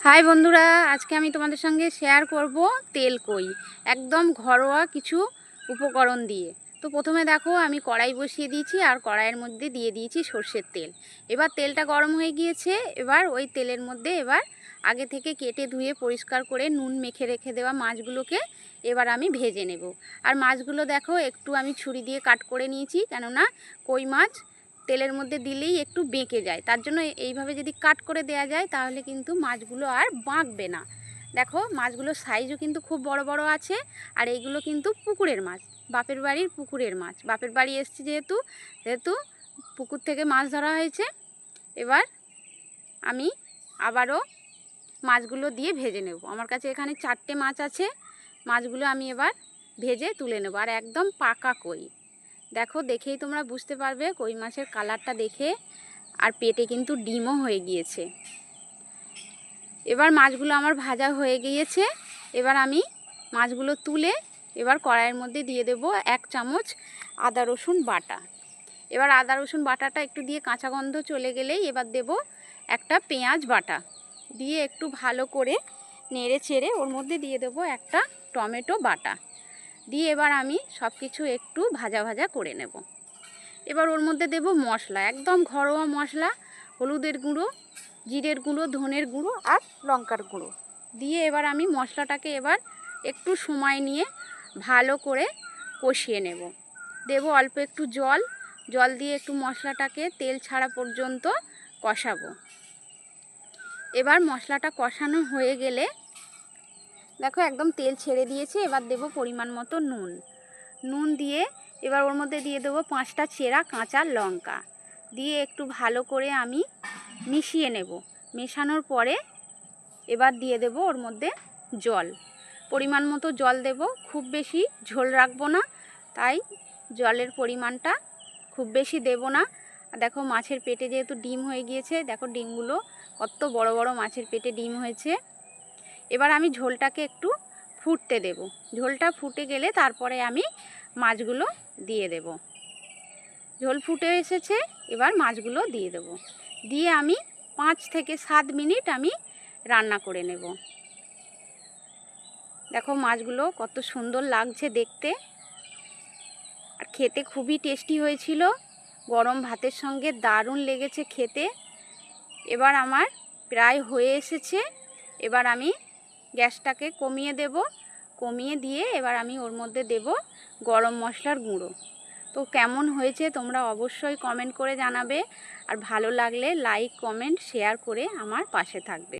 High বন্ধুরা, আজকে আমি তোমাদের সঙ্গে শেয়ার করব তেল কই একদম ঘরোয়া কিছু উপকরণ দিয়ে। তো প্রথমে দেখো আমি কড়াই বসিয়ে দিয়েছি আর কড়াইয়ের মধ্যে দিয়ে দিয়েছি সর্ষের তেল। এবার তেলটা গরম হয়ে গিয়েছে। এবার ওই তেলের মধ্যে এবার আগে থেকে কেটে ধুয়ে পরিষ্কার করে নুন মেখে রেখে দেওয়া মাছগুলোকে এবার আমি ভেজে নেব। আর মাছগুলো দেখো একটু আমি ছুরি দিয়ে কাট করে নিয়েছি, কেননা কই মাছ তেলের মধ্যে দিলেই একটু বেঁকে যায়, তার জন্য এইভাবে যদি কাট করে দেয়া যায় তাহলে কিন্তু মাছগুলো আর বাঁকবে না। দেখো মাছগুলোর সাইজও কিন্তু খুব বড় বড় আছে। আর এইগুলো কিন্তু পুকুরের মাছ, বাপের বাড়ির পুকুরের মাছ। বাপের বাড়ি এসেছি যেহেতু যেহেতু পুকুর থেকে মাছ ধরা হয়েছে। এবার আমি আবারও মাছগুলো দিয়ে ভেজে নেব। আমার কাছে এখানে 4টে মাছ আছে। মাছগুলো আমি এবার ভেজে তুলে নেব। আর একদম পাকা কই, দেখো দেখেই তোমরা বুঝতে পারবে কই মাছের কালারটা দেখে। আর পেটে কিন্তু ডিমও হয়ে গিয়েছে। এবার মাছগুলো আমার ভাজা হয়ে গিয়েছে। এবার আমি মাছগুলো তুলে এবার কড়াইয়ের মধ্যে দিয়ে দেব 1 চামচ আদা রসুন বাটা। এবার আদা রসুন বাটাটা একটু দিয়ে কাঁচা গন্ধ চলে গেলেই এবার দেব একটা পেঁয়াজ বাটা, দিয়ে একটু ভালো করে নেড়ে চেড়ে ওর মধ্যে দিয়ে দেব একটা টমেটো বাটা, দিয়ে এবার আমি সব কিছু একটু ভাজা ভাজা করে নেব। এবার ওর মধ্যে দেব মশলা, একদম ঘরোয়া মশলা, হলুদের গুঁড়ো, জিরের গুঁড়ো, ধনের গুঁড়ো আর লঙ্কার গুঁড়ো দিয়ে এবার আমি মশলাটাকে এবার একটু সময় নিয়ে ভালো করে কষিয়ে নেব। দেব অল্প একটু জল, জল দিয়ে একটু মশলাটাকে তেল ছাড়া পর্যন্ত কষাবো। এবার মশলাটা কষানো হয়ে গেলে দেখো একদম তেল ছেড়ে দিয়েছে। এবার দেব পরিমাণ মতো নুন, নুন দিয়ে এবার ওর মধ্যে দিয়ে দেবো 5টা চেরা কাঁচা লঙ্কা, দিয়ে একটু ভালো করে আমি মিশিয়ে নেব। মেশানোর পরে এবার দিয়ে দেব ওর মধ্যে জল, পরিমাণ মতো জল দেব। খুব বেশি ঝোল রাখবো না, তাই জলের পরিমাণটা খুব বেশি দেব না। দেখো মাছের পেটে যেহেতু ডিম হয়ে গিয়েছে, দেখো ডিমগুলো কত বড় বড় মাছের পেটে ডিম হয়েছে। এবার আমি ঝোলটাকে একটু ফুটতে দেব। ঝোলটা ফুটে গেলে তারপরে আমি মাছগুলো দিয়ে দেব। ঝোল ফুটে এসেছে, এবার মাছগুলো দিয়ে দেব। দিয়ে আমি 5 থেকে 7 মিনিট আমি রান্না করে নেব। দেখো মাছগুলো কত সুন্দর লাগছে দেখতে, আর খেতে খুবই টেস্টি হয়েছিল। গরম ভাতের সঙ্গে দারুণ লেগেছে খেতে। এবার আমার প্রায় হয়ে এসেছে। এবার আমি গ্যাসটাকে কমিয়ে দেব। কমিয়ে দিয়ে এবার আমি ওর মধ্যে দেব গরম মশলার গুঁড়ো। তো কেমন হয়েছে তোমরা অবশ্যই কমেন্ট করে জানাবে। আর ভালো লাগলে লাইক, কমেন্ট, শেয়ার করে আমার পাশে থাকবে।